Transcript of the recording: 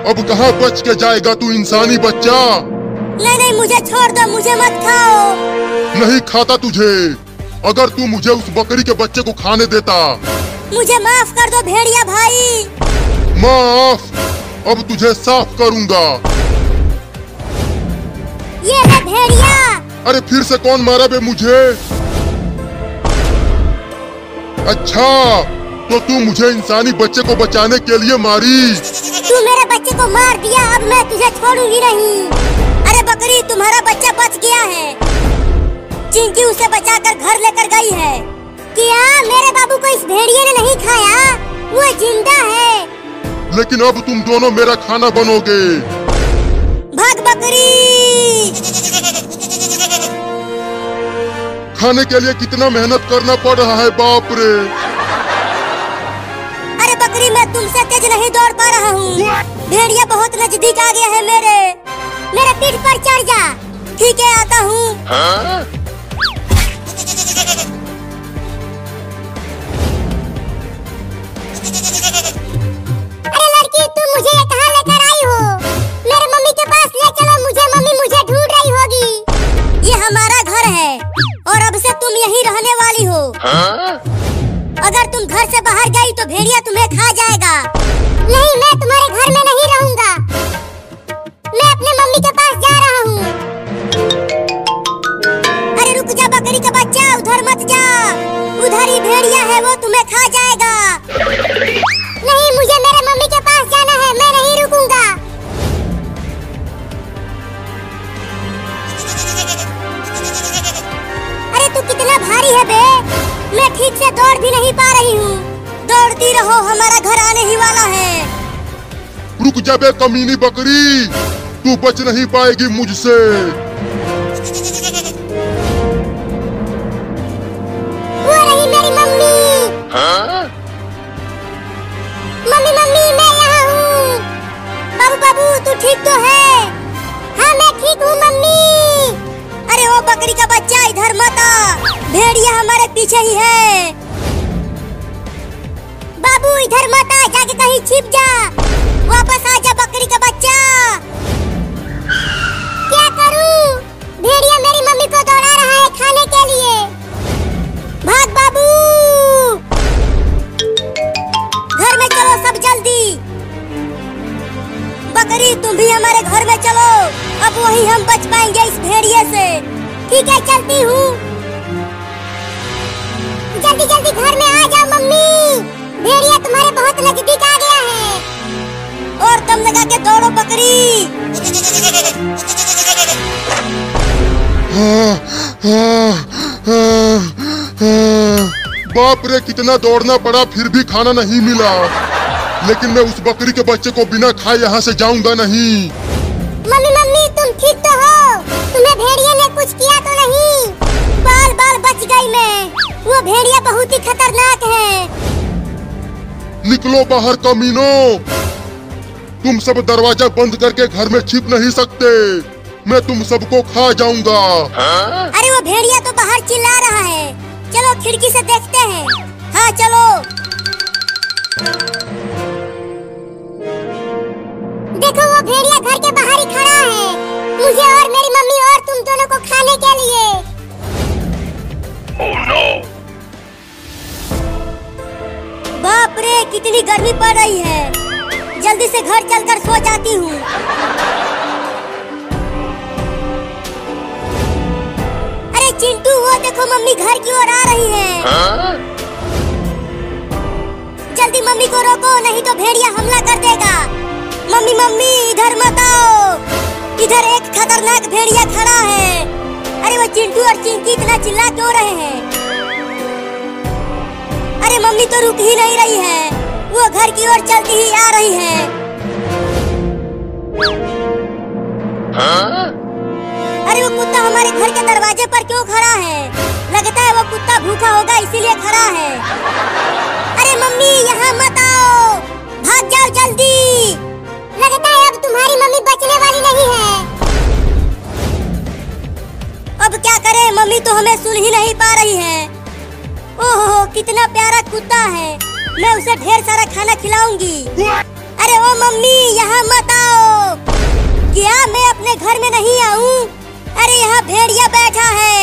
अब कहाँ बच के जाएगा तू इंसानी बच्चा? नहीं नहीं, मुझे छोड़ दो, मुझे मत खाओ। नहीं खाता तुझे। अगर तू मुझे उस बकरी के बच्चे को खाने देता। मुझे माफ कर दो भेड़िया भाई। माफ? अब तुझे साफ करूंगा। ये है भेड़िया। अरे फिर से कौन मारा बे मुझे? अच्छा, तो तू मुझे इंसानी बच्चे को बचाने के लिए मारी। तू मेरे बच्चे को मार दिया, अब मैं तुझे छोड़ूंगी नहीं। अरे बकरी, तुम्हारा बच्चा बच गया है। चिंकी उसे बचाकर घर लेकर गई है। क्या मेरे बाबू को इस भेड़िए ने नहीं खाया? वो जिंदा है। लेकिन अब तुम दोनों मेरा खाना बनोगे। भाग बकरी। खाने के लिए कितना मेहनत करना पड़ रहा है, बाप रे। अरे बकरी, मैं तुमसे तेज नहीं दौड़ पा रहा हूँ। भेड़िया बहुत नजदीक आ गया है। मेरे पीठ पर चढ़ जा। ठीक है, आता हूँ। अरे लड़की, तुम मुझे कहाँ लेकर आई हो? मेरे मम्मी के पास ले चलो मुझे, मम्मी मुझे ढूंढ रही होगी। ये हमारा घर है और अब से तुम यहीं रहने वाली हो। अगर तुम घर से बाहर गई तो भेड़िया तुम्हें खा जाएगा। नहीं, मैं तुम्हारे घर में नहीं रहूंगा। मैं अपने मम्मी के पास जा रहा हूँ। अरे रुक जा बकरी का बच्चा, उधर मत जा। उधर ही भेड़िया है, वो तुम्हें खा जाएगा। नहीं, मुझे मेरे मम्मी के पास जाना है, मैं नहीं रुकूंगा। अरे तू कितना भारी है बे, मैं ठीक से दौड़ भी नहीं पा रही हूँ। दौड़ती रहो, हमारा घर आने ही वाला है। रुक जा बे कमीनी बकरी, तू बच नहीं पाएगी मुझसे। वो रही मेरी मम्मी। मम्मी मम्मी, मैं यहाँ हूँ। बाबू बाबू, तू ठीक तो है? हाँ मैं ठीक हूँ मम्मी। अरे वो बकरी का बच्चा, इधर मत आ, भेड़िया हमारे पीछे ही है। बाबू इधर मत आ, जाके कहीं छिप जा। वापस आ जा बकरी का बच्चा। क्या करूं? भेड़िया मेरी मम्मी को दौड़ा रहा है खाने के लिए। भाग बाबू, घर में चलो सब जल्दी। बकरी, तुम भी हमारे घर में चलो, अब वही हम बच पाएंगे इस भेड़िए से। ठीक है, चलती हूँ। जल्दी जल्दी घर में आ जाओ मम्मी, भेड़िया तुम्हारे बहुत नजदीक आ गया है। और दम लगा के दौड़ो बकरी। बाप रे, कितना दौड़ना पड़ा, फिर भी खाना नहीं मिला। लेकिन मैं उस बकरी के बच्चे को बिना खाए यहाँ से जाऊंगा नहीं। मम्मी मम्मी, तुम ठीक तो हो? तुम्हें भेड़िया ने कुछ किया तो नहीं? बाल बाल बच गई मैं। वो भेड़िया बहुत ही खतरनाक है। निकलो बाहर कमीनों, तुम सब दरवाजा बंद करके घर में छिप नहीं सकते। मैं तुम सबको खा जाऊंगा। अरे वो भेड़िया तो बाहर चिल्ला रहा है, चलो खिड़की से देखते हैं। हाँ चलो। देखो वो भेड़िया घर के बाहर ही खड़ा है, मुझे और मेरी मम्मी और तुम दोनों को खाने के लिए। Oh no! बाप रे, कितनी गर्मी पड़ रही है। जल्दी से घर चलकर सो जाती हूँ। अरे चिंटू, वो देखो मम्मी घर की ओर आ रही है। जल्दी मम्मी को रोको, नहीं तो भेड़िया हमला कर देगा। मम्मी मम्मी, इधर मत आओ, इधर एक खतरनाक भेड़िया खड़ा है। अरे वो चिंटू और चिंकी इतना चिल्ला क्यों रहे हैं? अरे मम्मी तो रुक ही नहीं रही है, वो घर की ओर चलती ही आ रही है। अरे वो कुत्ता हमारे घर के दरवाजे पर क्यों खड़ा है? लगता है वो कुत्ता भूखा होगा इसीलिए खड़ा है। अरे मम्मी यहाँ मत आओ, भाग जाओ जल्दी। लगता है अब तुम्हारी मम्मी बचने वाली नहीं है। अब क्या करें, मम्मी तो हमें सुन ही नहीं पा रही है। ओहो, कितना प्यारा कुत्ता है, मैं उसे ढेर सारा खाना खिलाऊंगी। अरे ओ मम्मी, यहाँ मत नहीं आऊं? अरे यहाँ भेड़िया बैठा है।